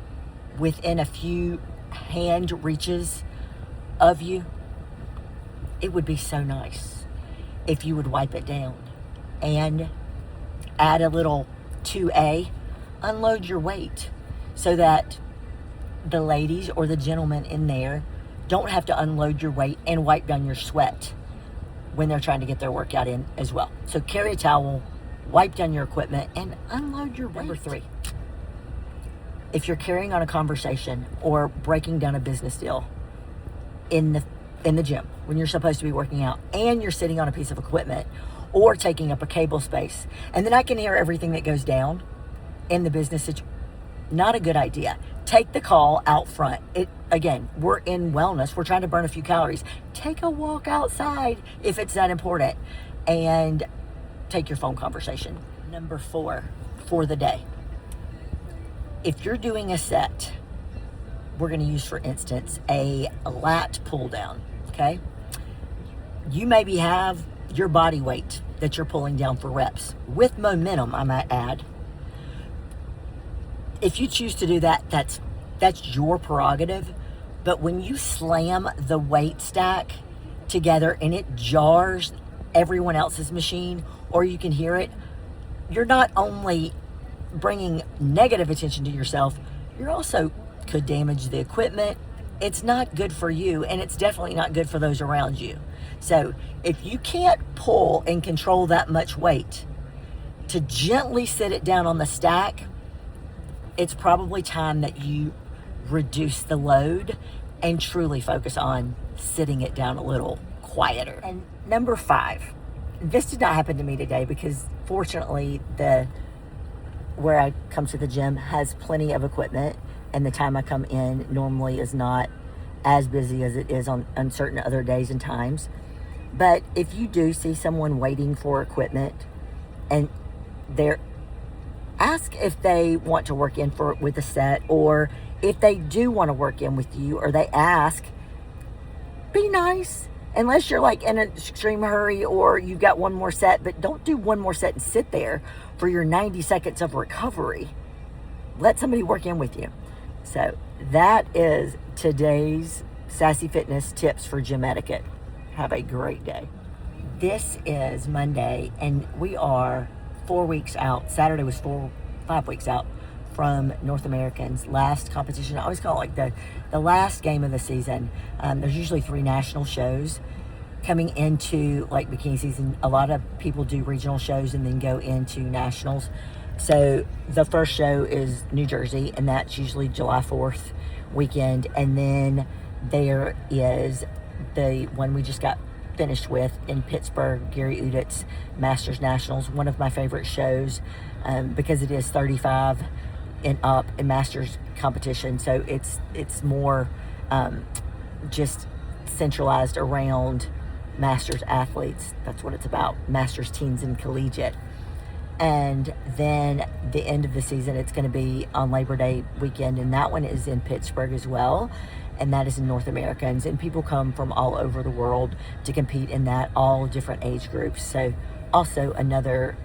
within a few hand reaches of you, it would be so nice if you would wipe it down and add a little 2A, unload your weight so that the ladies or the gentlemen in there don't have to unload your weight and wipe down your sweat when they're trying to get their workout in as well. So carry a towel, wipe down your equipment, and unload your weight. Number 3, if you're carrying on a conversation or breaking down a business deal, in the gym when you're supposed to be working out, and you're sitting on a piece of equipment or taking up a cable space. And then I can hear everything that goes down in the business situation. Not a good idea. Take the call out front. Again, we're in wellness. We're trying to burn a few calories. Take a walk outside if it's that important, and take your phone conversation. Number 4 for the day. If you're doing a set, we're going to use, for instance, a lat pull down, okay? You maybe have your body weight that you're pulling down for reps with momentum, I might add. If you choose to do that, that's your prerogative. But when you slam the weight stack together and it jars everyone else's machine, or you can hear it, you're not only bringing negative attention to yourself, you're also could damage the equipment. It's not good for you, and it's definitely not good for those around you. So if you can't pull and control that much weight, to gently sit it down on the stack, it's probably time that you reduce the load and truly focus on sitting it down a little quieter. And number 5, this did not happen to me today because fortunately where I come to the gym has plenty of equipment, and the time I come in normally is not as busy as it is on certain other days and times. But if you do see someone waiting for equipment and ask if they want to work in with a set, or if they do want to work in with you, or they ask, be nice. Unless you're like in an extreme hurry or you've got one more set, but don't do one more set and sit there for your 90 seconds of recovery. Let somebody work in with you. So that is today's Sassy Fitness tips for gym etiquette. Have a great day. This is Monday, and we are 4 weeks out. Saturday was 5 weeks out from North American's last competition. I always call it like the last game of the season. There's usually 3 national shows coming into like bikini season. A lot of people do regional shows and then go into nationals. So the first show is New Jersey, and that's usually July 4th weekend. And then there is the one we just got finished with in Pittsburgh, Gary Udit's Masters Nationals, one of my favorite shows because it is 35 and up in Masters competition. So it's more just centralized around Masters athletes. That's what it's about, Masters teens and collegiate. And then the end of the season, it's going to be on Labor Day weekend, and that one is in Pittsburgh as well, and that is in North Americans, and people come from all over the world to compete in that, all different age groups. So also another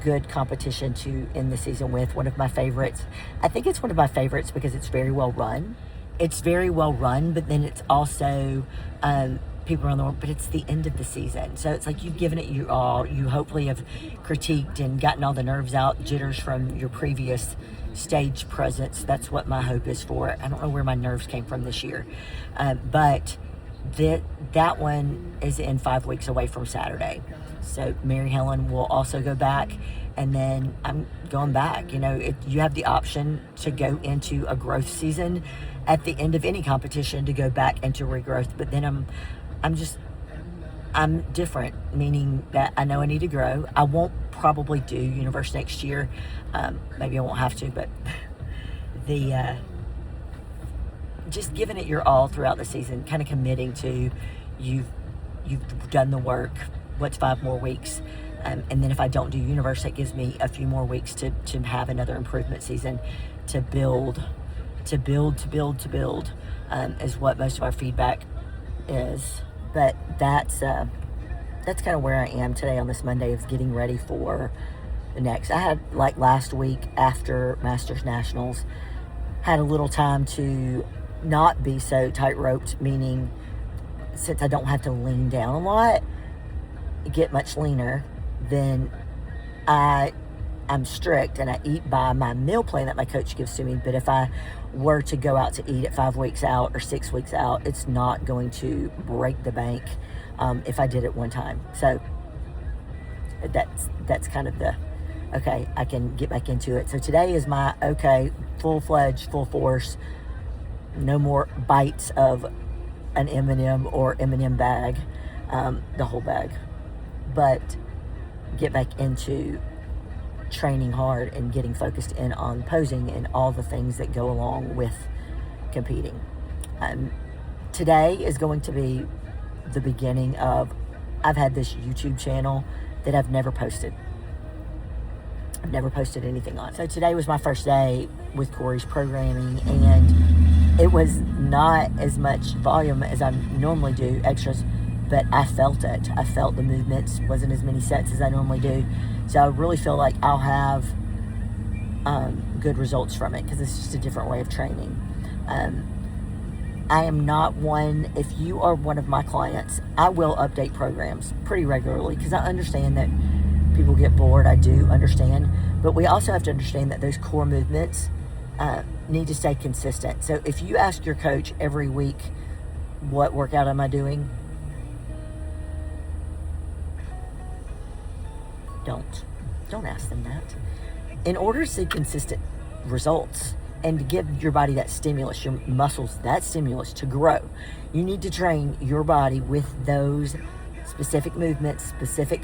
good competition to end the season with. One of my favorites. I think it's one of my favorites because it's very well run. It's very well run, but then it's also people around the world, but it's the end of the season. So it's like you've given it your all. You hopefully have critiqued and gotten all the nerves out, jitters from your previous stage presence. That's what my hope is for it. I don't know where my nerves came from this year. But that one is in 5 weeks away from Saturday. So Mary Helen will also go back, and then I'm going back. You know, you have the option to go into a growth season at the end of any competition to go back into regrowth. But then I'm different, meaning that I know I need to grow. I won't probably do Universe next year. Maybe I won't have to, but just giving it your all throughout the season, kind of committing to you've done the work. What's 5 more weeks? And then if I don't do Universe, that gives me a few more weeks to have another improvement season, to build, is what most of our feedback is. But that's kind of where I am today on this Monday, of getting ready for the next. I had, like last week after Masters Nationals, had a little time to not be so tight-roped, meaning since I don't have to lean down a lot, get much leaner, then I'm strict and I eat by my meal plan that my coach gives to me. But if I were to go out to eat at 5 weeks out or 6 weeks out, it's not going to break the bank if I did it one time. So that's kind of okay, I can get back into it. So today is my full-fledged, full force, no more bites of an M&M or M&M bag, the whole bag, but get back into training hard and getting focused in on posing and all the things that go along with competing. Today is going to be the beginning of, I've had this YouTube channel that I've never posted. I've never posted anything on. So today was my first day with Corey's programming, and it was not as much volume as I normally do, extras, but I felt it. I felt the movements, wasn't as many sets as I normally do. So I really feel like I'll have good results from it, because it's just a different way of training. I am not one, if you are one of my clients, I will update programs pretty regularly, because I understand that people get bored. I do understand. But we also have to understand that those core movements need to stay consistent. So if you ask your coach every week, what workout am I doing? Don't ask them that. In order to see consistent results and to give your body that stimulus, your muscles that stimulus to grow, you need to train your body with those specific movements, specific,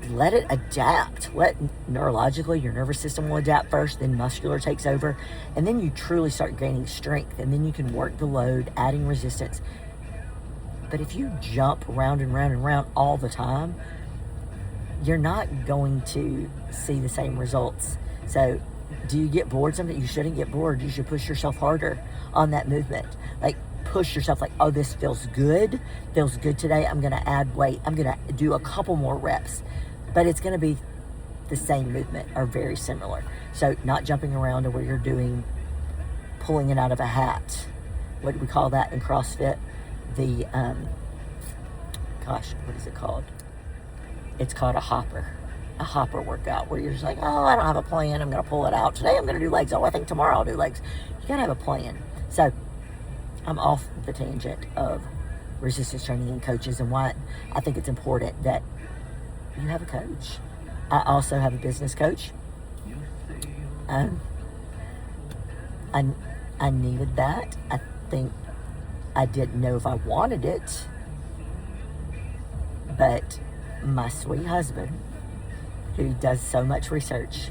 let it adapt. Let neurologically, your nervous system will adapt first, then muscular takes over, and then you truly start gaining strength, and then you can work the load, adding resistance. But if you jump round and round and round all the time, you're not going to see the same results. So do you get bored sometimes? You shouldn't get bored. You should push yourself harder on that movement. Like, push yourself, like, oh, this feels good today. I'm going to add weight. I'm going to do a couple more reps. But it's going to be the same movement or very similar. So not jumping around to where you're doing, pulling it out of a hat. What do we call that in CrossFit? The, what is it called? It's called a hopper workout, where you're just like, oh, I don't have a plan. I'm going to pull it out. Today I'm going to do legs. Oh, I think tomorrow I'll do legs. You got to have a plan. So I'm off the tangent of resistance training and coaches, and why I think it's important that you have a coach. I also have a business coach. I needed that. I think I didn't know if I wanted it, but my sweet husband, who does so much research,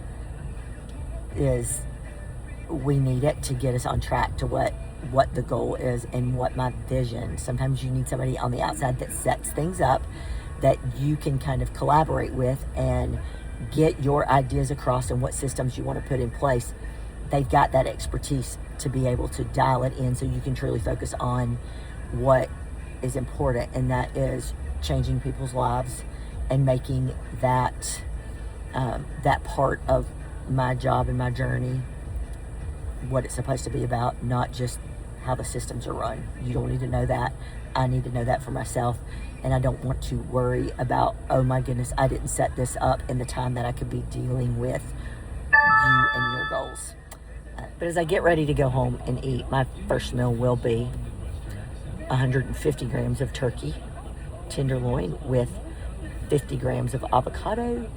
we need it to get us on track to what the goal is and what my vision. Sometimes you need somebody on the outside that sets things up that you can kind of collaborate with and get your ideas across and what systems you want to put in place. They've got that expertise to be able to dial it in so you can truly focus on what is important, and that is changing people's lives and making that that part of my job and my journey what it's supposed to be about, not just how the systems are run. You don't need to know that. I need to know that for myself, and I don't want to worry about, oh my goodness, I didn't set this up in the time that I could be dealing with you and your goals. But as I get ready to go home and eat, my first meal will be 150 grams of turkey tenderloin with 50 grams of avocado,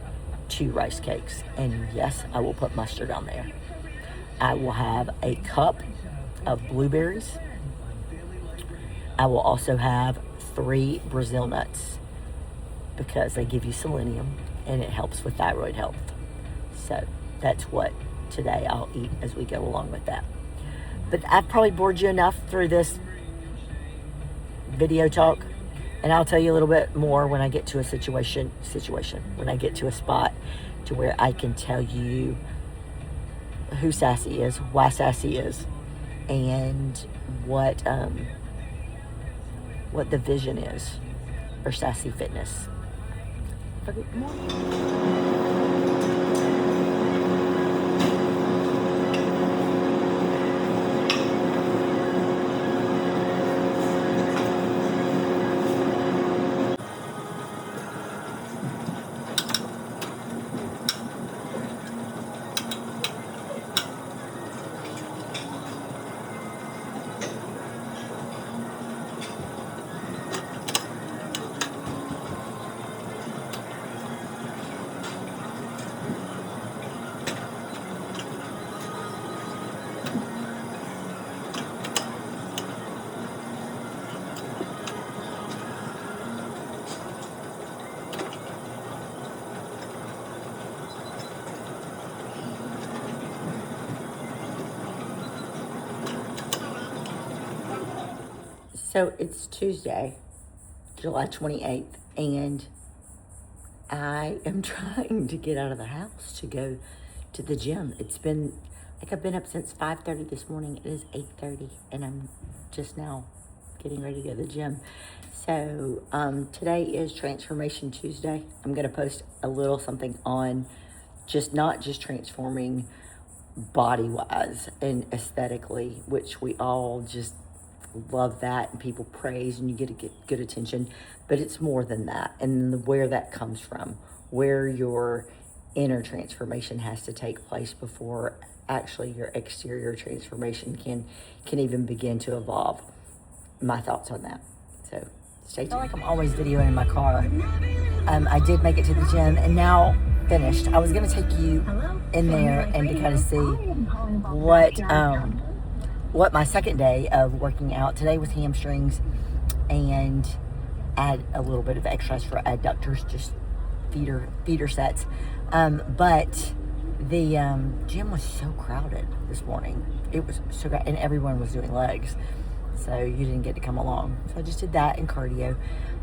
2 rice cakes, and yes, I will put mustard on there. I will have a cup of blueberries. I will also have 3 Brazil nuts, because they give you selenium and it helps with thyroid health. So that's what today I'll eat as we go along with that. But I've probably bored you enough through this video talk, and I'll tell you a little bit more when I get to a situation, when I get to a spot to where I can tell you who Sassy is, why Sassy is, and what the vision is for Sassy Fitness. Good morning. So it's Tuesday, July 28th, and I am trying to get out of the house to go to the gym. It's been, like, I've been up since 5:30 this morning. It is 8:30, and I'm just now getting ready to go to the gym. So today is Transformation Tuesday. I'm going to post a little something on not just transforming body-wise and aesthetically, which we all just love that, and people praise, and you get good attention, but it's more than that, and where that comes from, where your inner transformation has to take place before actually your exterior transformation can even begin to evolve. My thoughts on that. So stay tuned. I feel like I'm always videoing in my car. I did make it to the gym, and now finished. I was gonna take you in there and to kind of see what my second day of working out. Today was hamstrings, and add a little bit of exercise for adductors, just feeder sets. But the gym was so crowded this morning. It was so crowded, and everyone was doing legs, so you didn't get to come along. So I just did that and cardio.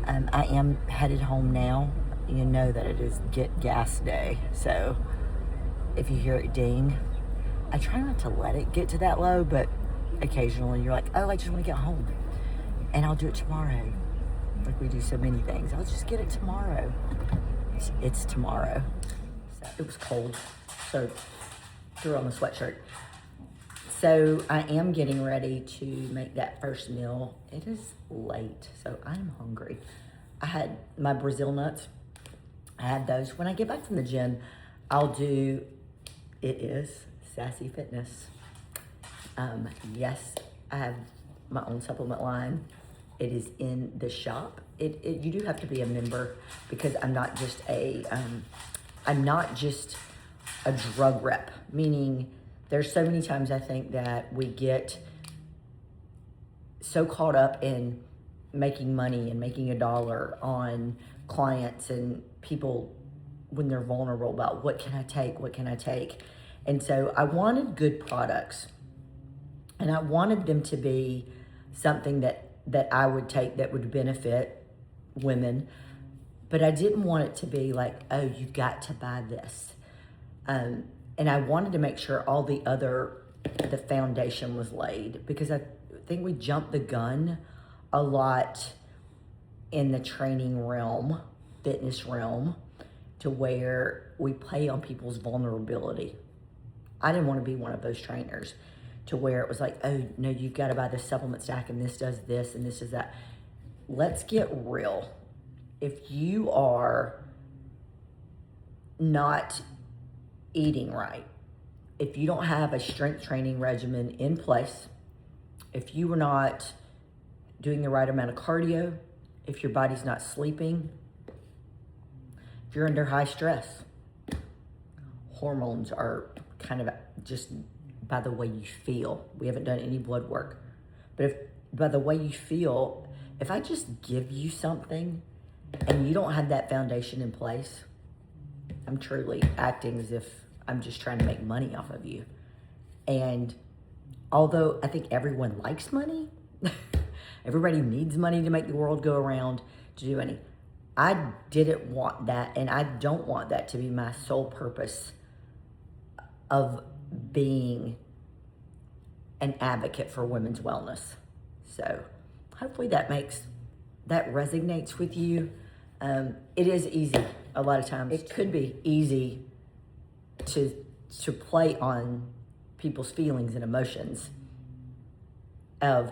I am headed home now. You know that it is get gas day, so if you hear it ding, I try not to let it get to that low, but occasionally you're like, oh, I just want to get home, and I'll do it tomorrow. Like we do so many things. I'll just get it tomorrow. It's tomorrow. So it was cold, so threw on the sweatshirt. So I am getting ready to make that first meal. It is late, so I'm hungry. I had my Brazil nuts. I had those. When I get back from the gym, it is Sassy Fitness. Yes, I have my own supplement line. It is in the shop. You do have to be a member, because I'm not just a drug rep, meaning there's so many times I think that we get so caught up in making money and making a dollar on clients and people when they're vulnerable about what can I take. And so I wanted good products, and I wanted them to be something that I would take that would benefit women, but I didn't want it to be like, oh, you got to buy this. And I wanted to make sure the foundation was laid, because I think we jumped the gun a lot in the training realm, fitness realm, to where we play on people's vulnerability. I didn't want to be one of those trainers to where it was like, oh, no, you've got to buy this supplement stack, and this does this, and this does that. Let's get real. If you are not eating right, if you don't have a strength training regimen in place, if you are not doing the right amount of cardio, if your body's not sleeping, if you're under high stress, hormones are kind of just by the way you feel. We haven't done any blood work, but if by the way you feel, if I just give you something and you don't have that foundation in place, I'm truly acting as if I'm just trying to make money off of you. And although I think everyone likes money, everybody needs money to make the world go around, to do any. I didn't want that, and I don't want that to be my sole purpose of being an advocate for women's wellness. So hopefully that resonates with you. It is easy a lot of times. It could be easy to play on people's feelings and emotions of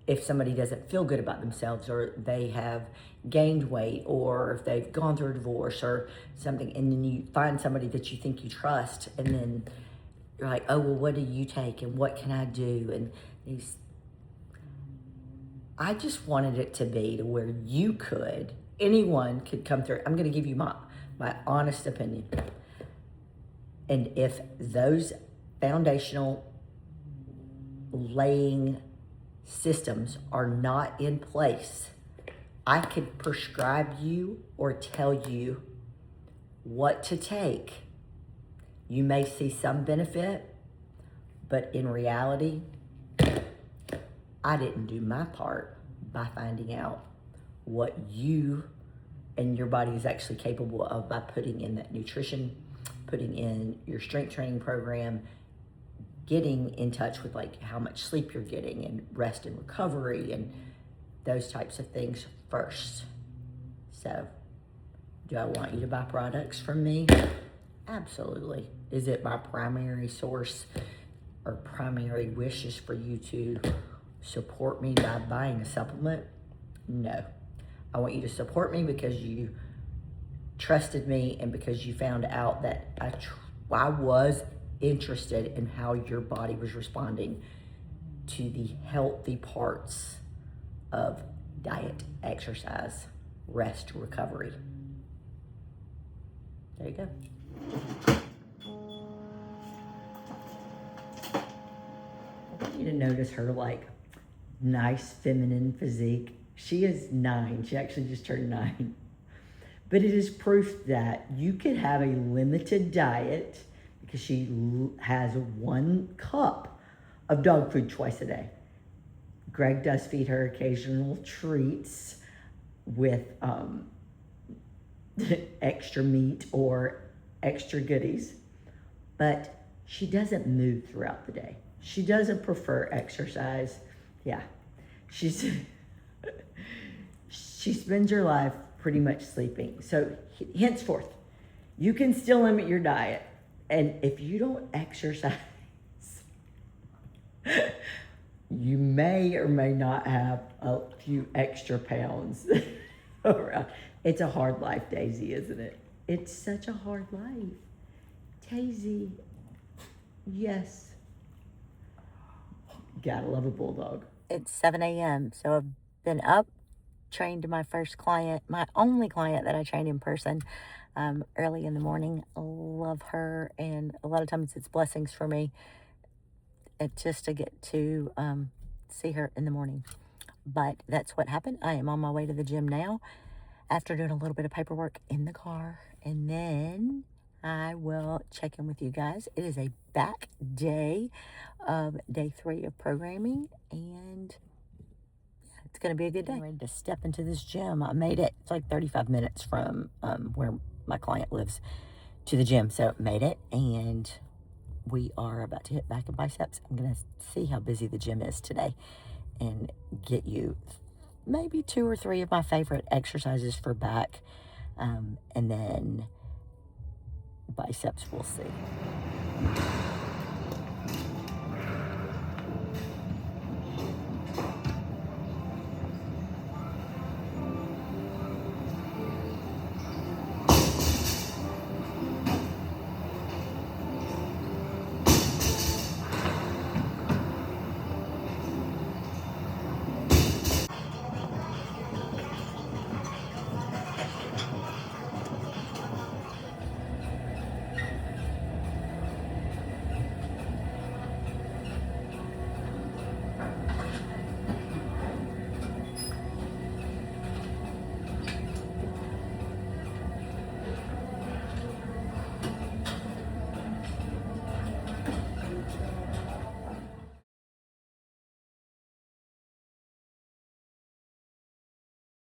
if somebody doesn't feel good about themselves, or they have gained weight, or if they've gone through a divorce or something, and then you find somebody that you think you trust, and then you're like, oh, well, what do you take, and what can I do? And I just wanted it to be to where anyone could come through. I'm going to give you my honest opinion. And if those foundational laying systems are not in place, I could prescribe you or tell you what to take. You may see some benefit, but in reality, I didn't do my part by finding out what you and your body is actually capable of by putting in that nutrition, putting in your strength training program, getting in touch with like how much sleep you're getting and rest and recovery and those types of things first. So, do I want you to buy products from me? Absolutely. Is it my primary source or primary wish is for you to support me by buying a supplement? No. I want you to support me because you trusted me and because you found out that I was interested in how your body was responding to the healthy parts of diet, exercise, rest, recovery. There you go. I want you to notice her like nice feminine physique. She is 9. She actually just turned 9. But it is proof that you could have a limited diet because she has 1 cup of dog food twice a day. Greg does feed her occasional treats with extra meat or extra goodies, but she doesn't move throughout the day. She doesn't prefer exercise. Yeah, she spends her life pretty much sleeping. So henceforth, you can still limit your diet, and if you don't exercise, you may or may not have a few extra pounds around. It's a hard life, Daisy, isn't it? It's such a hard life. Daisy, yes. Gotta love a bulldog. It's 7 a.m., so I've been up, trained my first client, my only client that I trained in person early in the morning. I love her, and a lot of times it's blessings for me just to get to see her in the morning. But that's what happened. I am on my way to the gym now after doing a little bit of paperwork in the car, and then I will check in with you guys. It is a back day of day 3 of programming, and it's going to be a good day. I'm ready to step into this gym. I made it. It's like 35 minutes from where my client lives to the gym, so made it, and we are about to hit back and biceps. I'm going to see how busy the gym is today and get you maybe 2 or 3 of my favorite exercises for back, and then biceps, we'll see.